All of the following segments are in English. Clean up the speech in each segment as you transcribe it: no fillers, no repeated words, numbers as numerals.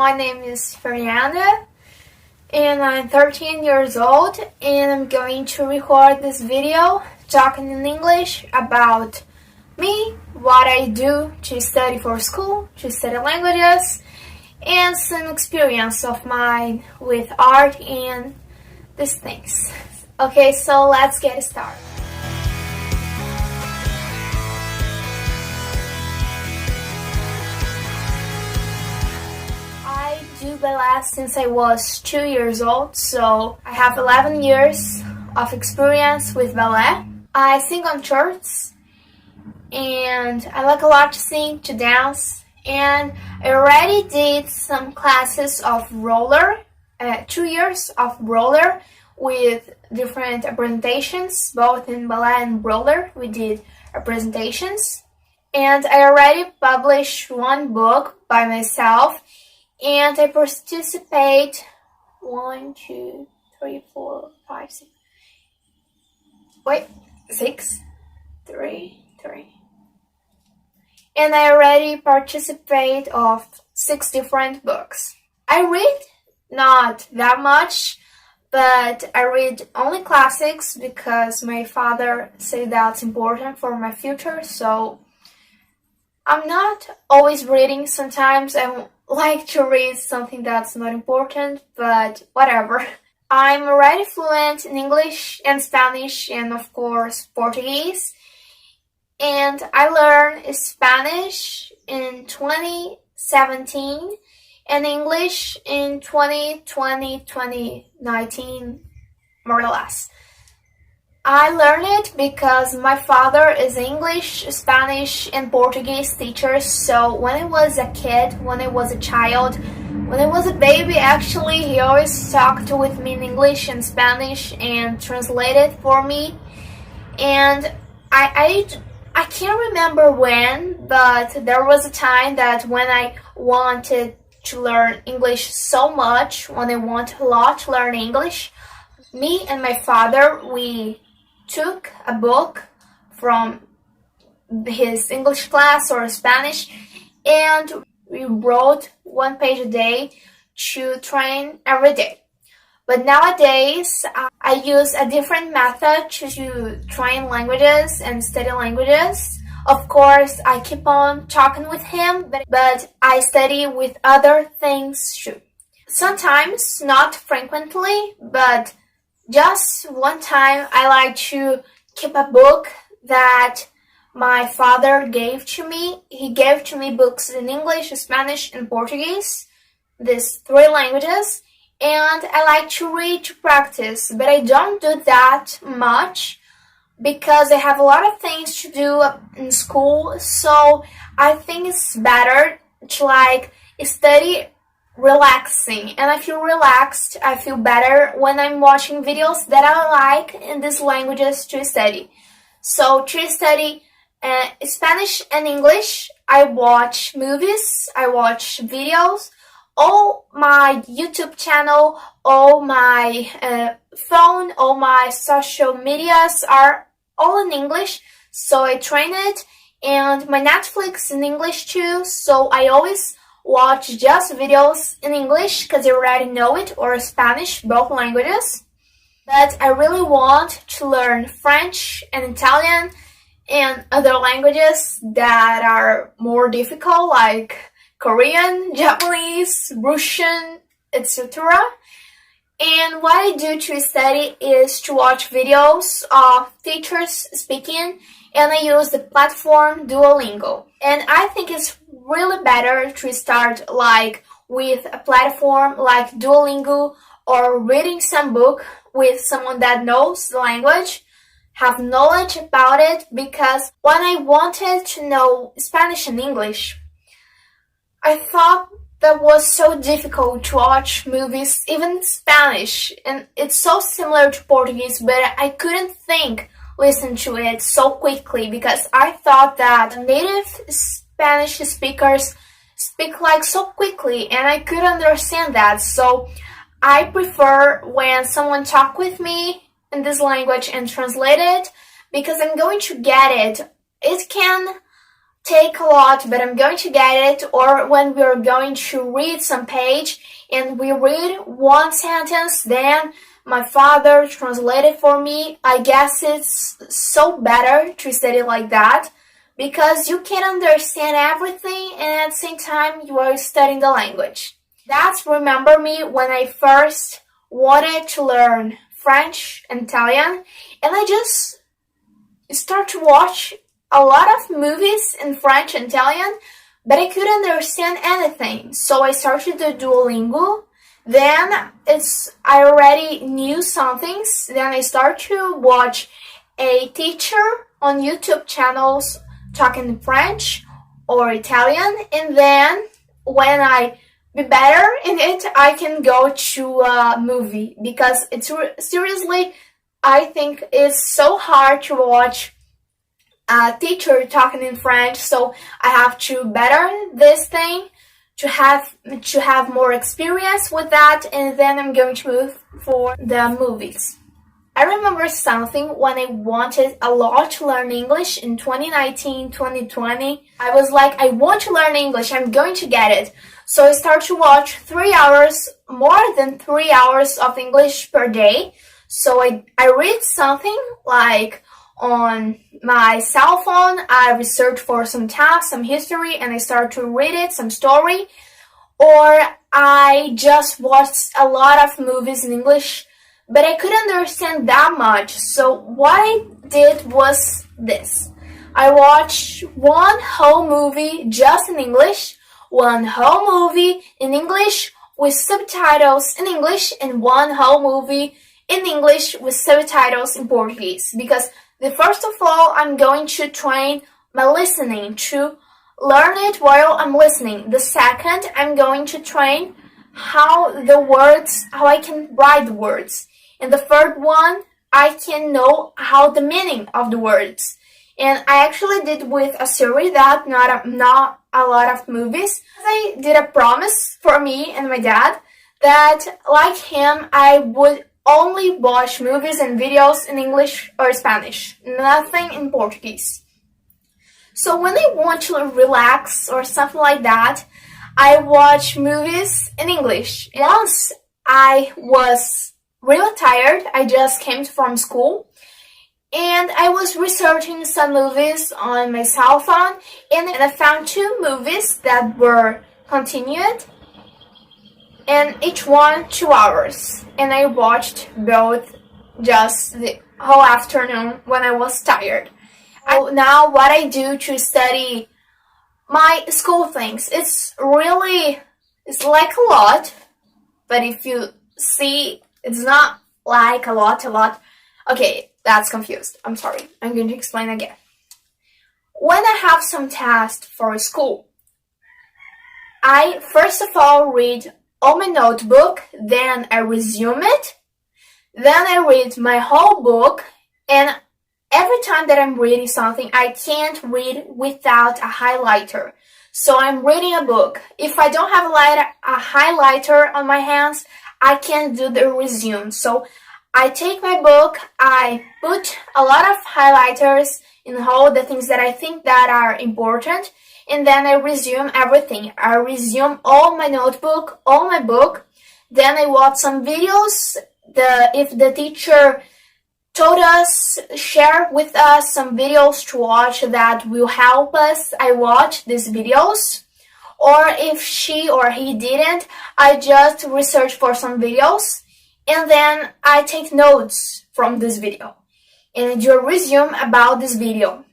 my name is Fernanda and I'm 13 years old and I'm going to record this video talking in English about me, what I do to study for school, to study languages, and some experience of mine with art and these things. Okay, so let's get started. I do ballet since I was 2 years old, so I have 11 years of experience with ballet. I sing on churches, and I like a lot to sing, to dance, and I already did some classes of roller, 2 years of roller with different presentations, both in ballet and roller. We did presentations, and I already published one book by myself, and I participate 1, 2, 3, 4, 5, 6. Wait, 6, 3. And I already participate of 6 different books. I read not that much, but I read only classics because my father said that's important for my future, so I'm not always reading. Sometimes I like to read something that's not important, but whatever. I'm already fluent in English and Spanish and of course Portuguese. And I learned Spanish in 2017 and English in 2019, more or less. I learned it because my father is English, Spanish, and Portuguese teacher, so when I was a kid, when I was a child, when I was a baby, actually, he always talked with me in English and Spanish and translated for me. And I can't remember when, but there was a time that when I wanted to learn English so much, when I wanted a lot to learn English, me and my father, we took a book from his English class or Spanish, and we wrote 1 page a day to train every day. But nowadays, I use a different method to train languages and study languages. Of course, I keep on talking with him, but I study with other things too. Sometimes, not frequently, but just one time, I like to keep a book that my father gave to me. He gave to me books in English, Spanish, and Portuguese, these 3 languages. And I like to read to practice, but I don't do that much because I have a lot of things to do in school, so I think it's better to study relaxing, and I feel relaxed, I feel better when I'm watching videos that I like in these languages to study. So to study Spanish and English, I watch movies, I watch videos. All my YouTube channel, all my phone, all my social medias are all in English, so I train it, and my Netflix in English too, so I always watch just videos in English because I already know it, or Spanish, both languages. But I really want to learn French and Italian and other languages that are more difficult, like Korean, Japanese, Russian, etc. And what I do to study is to watch videos of teachers speaking, and I use the platform Duolingo. And I think it's really better to start with a platform like Duolingo or reading some book with someone that knows the language, have knowledge about it, because when I wanted to know Spanish and English, I thought that was so difficult to watch movies, even Spanish, and it's so similar to Portuguese, but I couldn't listen to it so quickly because I thought that native Spanish speakers speak so quickly, and I couldn't understand that. So I prefer when someone talk with me in this language and translate it, because I'm going to get it. It can take a lot, but I'm going to get it, or when we're going to read some page and we read one sentence, then my father translated for me. I guess it's so better to study like that because you can understand everything and at the same time you are studying the language. That's remember me when I first wanted to learn French and Italian, and I just start to watch a lot of movies in French and Italian, but I couldn't understand anything. So I started the Duolingo. Then I already knew some things. Then I started to watch a teacher on YouTube channels talking French or Italian, and then when I be better in it, I can go to a movie because it's seriously, I think it's so hard to watch a teacher talking in French, so I have to better this thing to have more experience with that, and then I'm going to move for the movies. I remember something when I wanted a lot to learn English in 2019, 2020. I was like, I want to learn English, I'm going to get it. So I started to watch 3 hours, more than 3 hours of English per day. So I read something like on my cell phone, I research for some tasks, some history, and I start to read it, some story. Or I just watched a lot of movies in English, but I couldn't understand that much. So what I did was this. I watched one whole movie just in English, one whole movie in English with subtitles in English, and one whole movie in English with subtitles in Portuguese. Because first of all, I'm going to train my listening to learn it while I'm listening. The second, I'm going to train how I can write the words. And the third one, I can know how the meaning of the words. And I actually did with a series that not a lot of movies. I did a promise for me and my dad that like him, I would only watch movies and videos in English or Spanish, nothing in Portuguese. So when I want to relax or something like that, I watch movies in English. Once I was really tired, I just came from school, and I was researching some movies on my cell phone, and I found 2 movies that were continued, and each one 2 hours. And I watched both just the whole afternoon when I was tired. Now what I do to study my school things, it's like a lot, but if you see, it's not like a lot. Okay, that's confused. I'm sorry. I'm going to explain again. When I have some tasks for school, I first of all read on my notebook, then I resume it, then I read my whole book, and every time that I'm reading something, I can't read without a highlighter. So I'm reading a book. If I don't have a highlighter on my hands, I can't do the resume. So I take my book, I put a lot of highlighters in all the things that I think that are important, and then I resume everything. I resume all my notebook, all my book. Then I watch some videos. If the teacher told us, share with us some videos to watch that will help us, I watch these videos. Or if she or he didn't, I just research for some videos, and then I take notes from this video and do a resume about this video.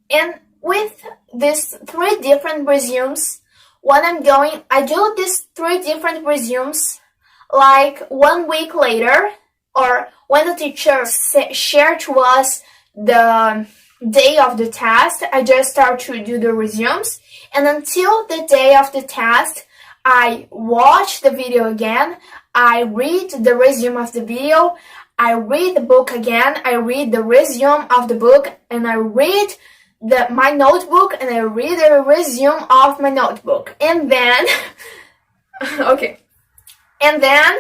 And with these 3 different resumes, I do these 3 different resumes like 1 week later, or when the teacher shared to us the day of the test, I just start to do the resumes. And until the day of the test, I watch the video again, I read the resume of the video, I read the book again, I read the resume of the book, and I read my notebook, and I read the resume of my notebook. And then, okay. And then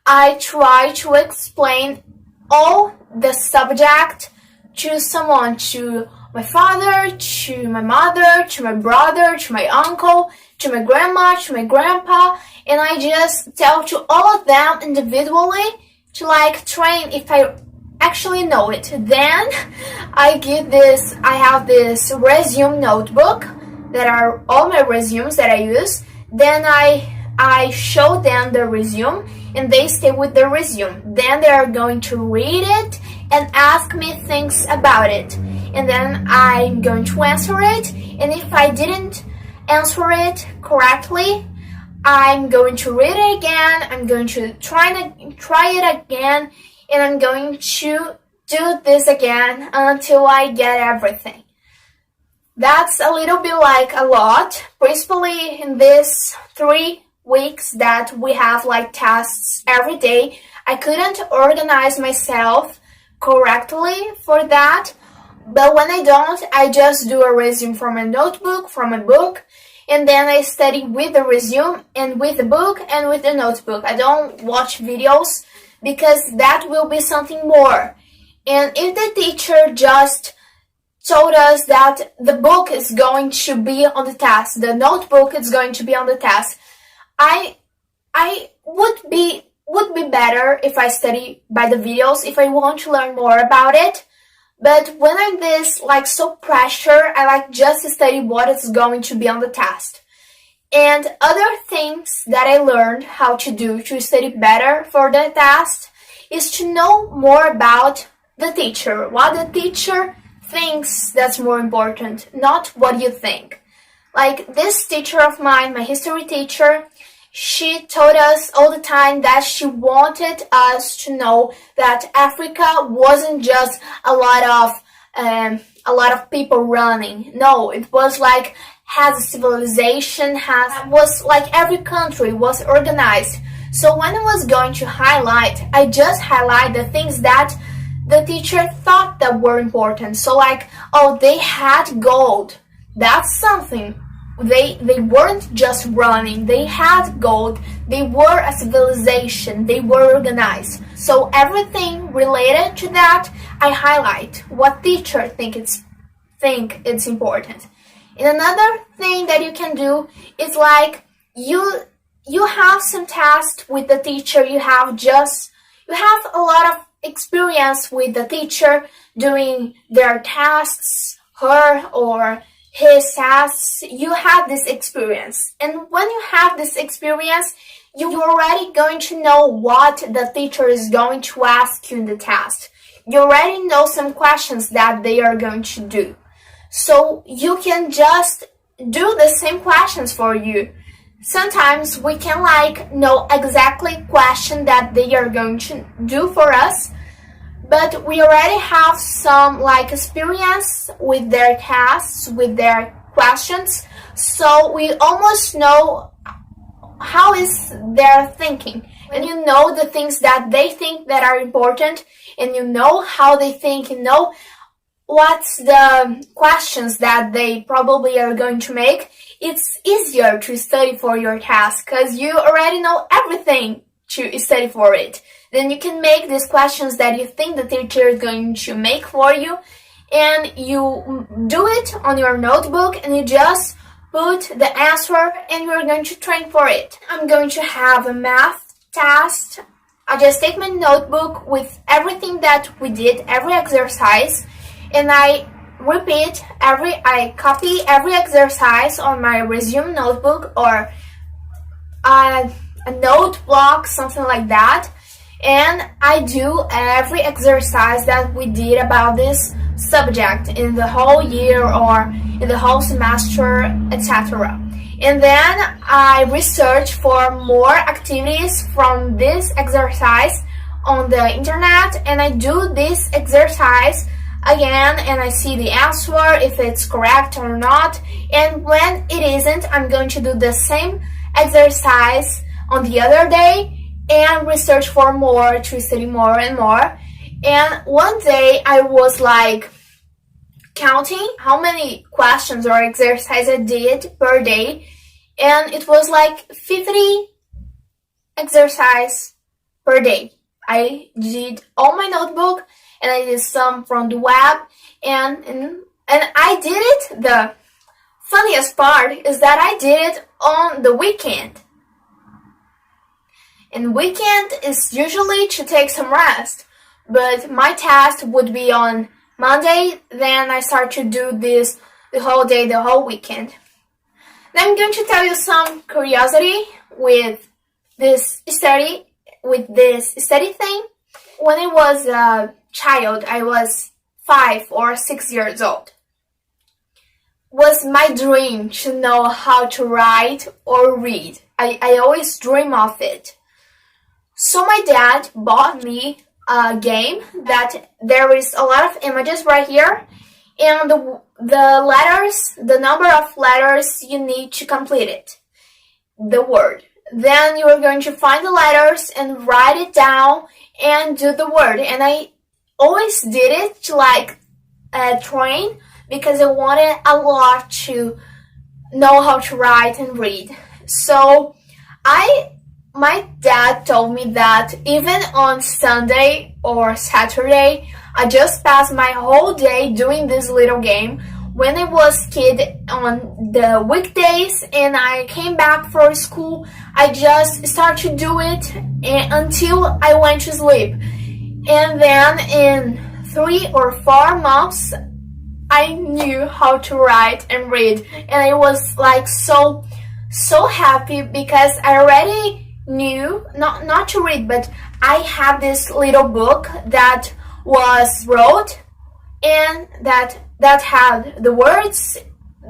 I try to explain all the subject to someone, to my father, to my mother, to my brother, to my uncle, to my grandma, to my grandpa, and I just tell to all of them individually to like train if I actually know it. Then I have this resume notebook that are all my resumes that I use. Then I show them the resume and they stay with the resume. Then they are going to read it and ask me things about it. And then I'm going to answer it. And if I didn't answer it correctly, I'm going to read it again. I'm going to try it again. And I'm going to do this again until I get everything. That's a little bit like a lot, principally in these 3 weeks that we have like tests every day. I couldn't organize myself correctly for that, but when I don't, I just do a resume from a notebook, from a book, and then I study with the resume and with the book and with the notebook. I don't watch videos because that will be something more. And if the teacher just told us that the book is going to be on the test, the notebook is going to be on the test, I would be better if I study by the videos if I want to learn more about it. But when I'm this like so pressure, I like just to study what is going to be on the test. And other things that I learned how to do to study better for the test is to know more about the teacher, what the teacher thinks that's more important, not what you think. Like this teacher of mine, my history teacher, she told us all the time that she wanted us to know that Africa wasn't just a lot of people running. No, it was like has a civilization, was like every country was organized. So when I was going to highlight, I just highlight the things that the teacher thought that were important. So like, oh, they had gold. That's something. They weren't just running. They had gold. They were a civilization. They were organized. So everything related to that, I highlight what teacher think it's important. And another thing that you can do is like you have some tasks with the teacher. You have a lot of experience with the teacher doing their tasks, her or his tasks. You have this experience, and when you have this experience, you're already going to know what the teacher is going to ask you in the test. You already know some questions that they are going to do, so you can just do the same questions for you. Sometimes we can like know exactly question that they are going to do for us, but we already have some like experience with their tasks, with their questions, so we almost know how is their thinking. And you know the things that they think that are important, and you know how they think, you know what's the questions that they probably are going to make. It's easier to study for your task because you already know everything to study for it. Then you can make these questions that you think the teacher is going to make for you, and you do it on your notebook and you just put the answer and you're going to train for it. I'm going to have a math test. I just take my notebook with everything that we did, every exercise, and I copy every exercise on my resume notebook or a note block, something like that. And I do every exercise that we did about this subject in the whole year or in the whole semester, etc. And then I research for more activities from this exercise on the internet, and I do this exercise again and I see the answer, if it's correct or not. And when it isn't, I'm going to do the same exercise on the other day and research for more, to study more and more. And one day I was like counting how many questions or exercises I did per day, and it was like 50 exercises per day. I did all my notebook and I did some from the web, and in And I did it, the funniest part is that I did it on the weekend. And weekend is usually to take some rest, but my test would be on Monday, then I start to do this the whole day, the whole weekend. Now I'm going to tell you some curiosity with this study thing. When I was a child, I was 5 or 6 years old. Was my dream to know how to write or read. I always dream of it. So my dad bought me a game that there is a lot of images right here, and the letters, the number of letters you need to complete it, the word. Then you are going to find the letters and write it down and do the word. And I always did it to like train, because I wanted a lot to know how to write and read. So my dad told me that even on Sunday or Saturday, I just passed my whole day doing this little game. When I was kid on the weekdays and I came back from school, I just started to do it until I went to sleep. And then in 3 or 4 months, I knew how to write and read. And I was like so happy, because I already knew, not to read, but I had this little book that was wrote and that had the words,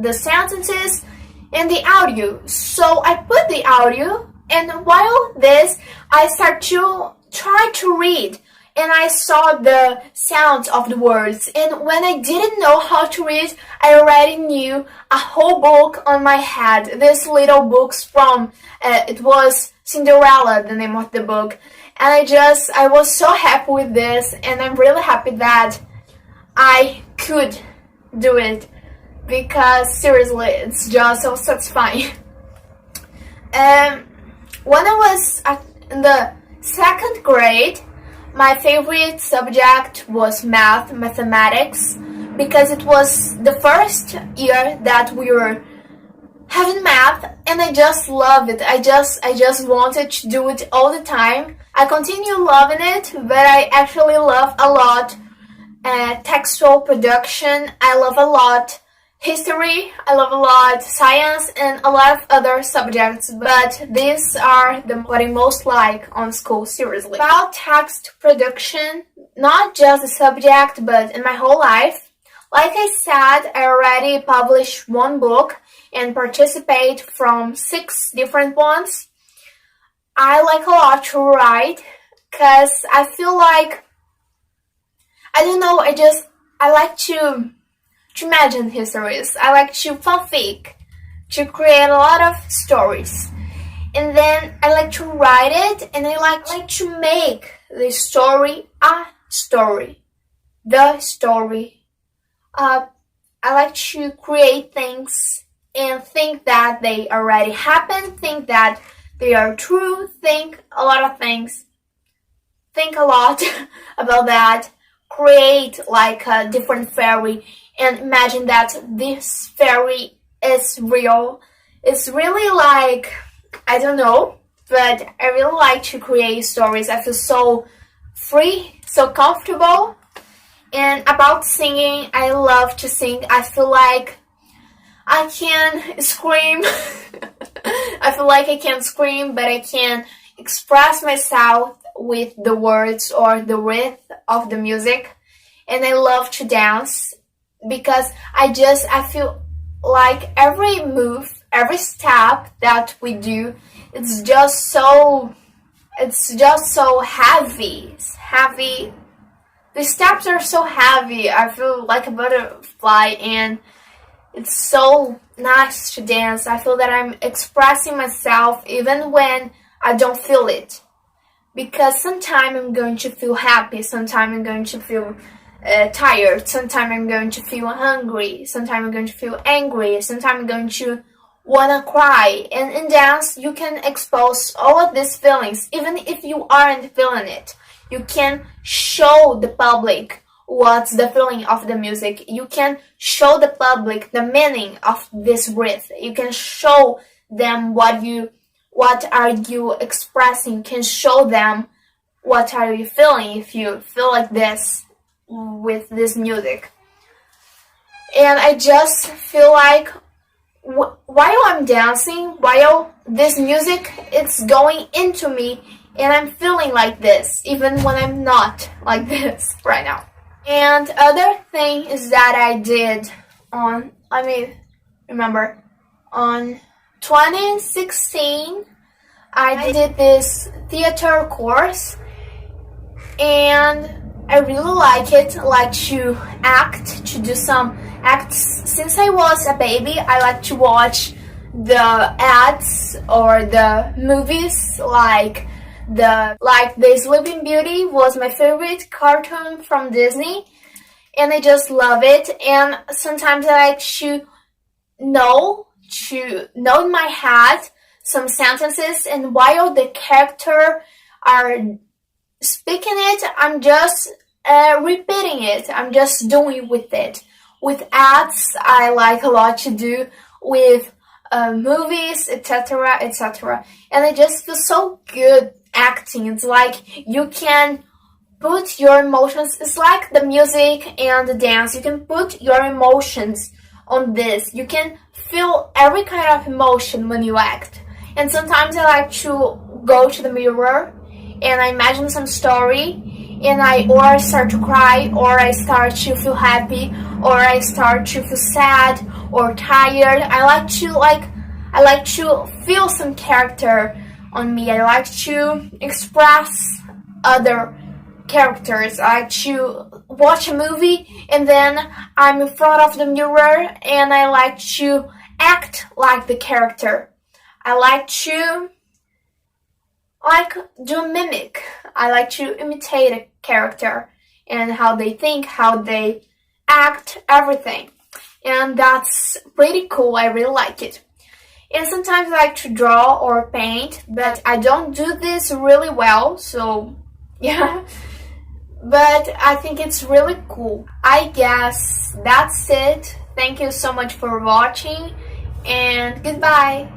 the sentences, and the audio. So I put the audio, and while this, I start to try to read, and I saw the sounds of the words. And when I didn't know how to read, I already knew a whole book on my head. These little books from, it was Cinderella, the name of the book. And I was so happy with this, and I'm really happy that I could do it, because seriously, it's just so satisfying. When I was in the 2nd grade, my favorite subject was mathematics, because it was the first year that we were having math, and I just loved it. I just wanted to do it all the time. I continue loving it, but I actually love a lot textual production. I love a lot history. I love a lot science and a lot of other subjects, but these are what I most like on school, seriously. About text production, not just the subject, but in my whole life. Like I said, I already published 1 book and participate from 6 different ones. I like a lot to write, because I feel like, I don't know, I like to imagine histories. I like to fanfic, to create a lot of stories. And then I like to write it, and I like to make the story a story. The story. I like to create things and think that they already happened, think that they are true, think a lot of things. Think a lot about that. Create like a different fairy and imagine that this fairy is real. It's really like, I don't know, but I really like to create stories. I feel so free, so comfortable. And about singing, I love to sing. I feel like I can scream. I feel like I can scream, but I can express myself with the words or the rhythm of the music. And I love to dance, because I feel like every move, every step that we do, it's just so heavy. It's heavy. The steps are so heavy. I feel like a butterfly, and it's so nice to dance. I feel that I'm expressing myself even when I don't feel it. Because sometimes I'm going to feel happy, sometimes I'm going to feel tired, sometimes I'm going to feel hungry, sometimes I'm going to feel angry, sometimes I'm going to wanna cry. And in dance, you can expose all of these feelings, even if you aren't feeling it. You can show the public what's the feeling of the music. You can show the public the meaning of this breath. You can show them what are you expressing. You can show them what are you feeling if you feel like this with this music. And I just feel like while I'm dancing, while this music it's going into me, and I'm feeling like this even when I'm not like this right now. And other thing is that I did remember on 2016 I did this theater course, and I really like it, like to act, to do some acts. Since I was a baby, I like to watch the ads or the movies, like the Sleeping Beauty was my favorite cartoon from Disney, and I just love it. And sometimes I like to know in my head some sentences, and while the character are speaking it, I'm just repeating it. I'm just doing with it. With ads, I like a lot to do with movies, etc., etc. And I just feel so good acting. It's like you can put your emotions. It's like the music and the dance. You can put your emotions on this. You can feel every kind of emotion when you act. And sometimes I like to go to the mirror and I imagine some story, and I start to cry, or I start to feel happy, or I start to feel sad or tired. I like to feel some character on me. I like to express other characters. I like to watch a movie and then I'm in front of the mirror and I like to act like the character. I like to do a mimic. I like to imitate a character and how they think, how they act, everything. And that's pretty cool. I really like it. And sometimes I like to draw or paint, but I don't do this really well, so yeah. But I think it's really cool. I guess that's it. Thank you so much for watching, and goodbye.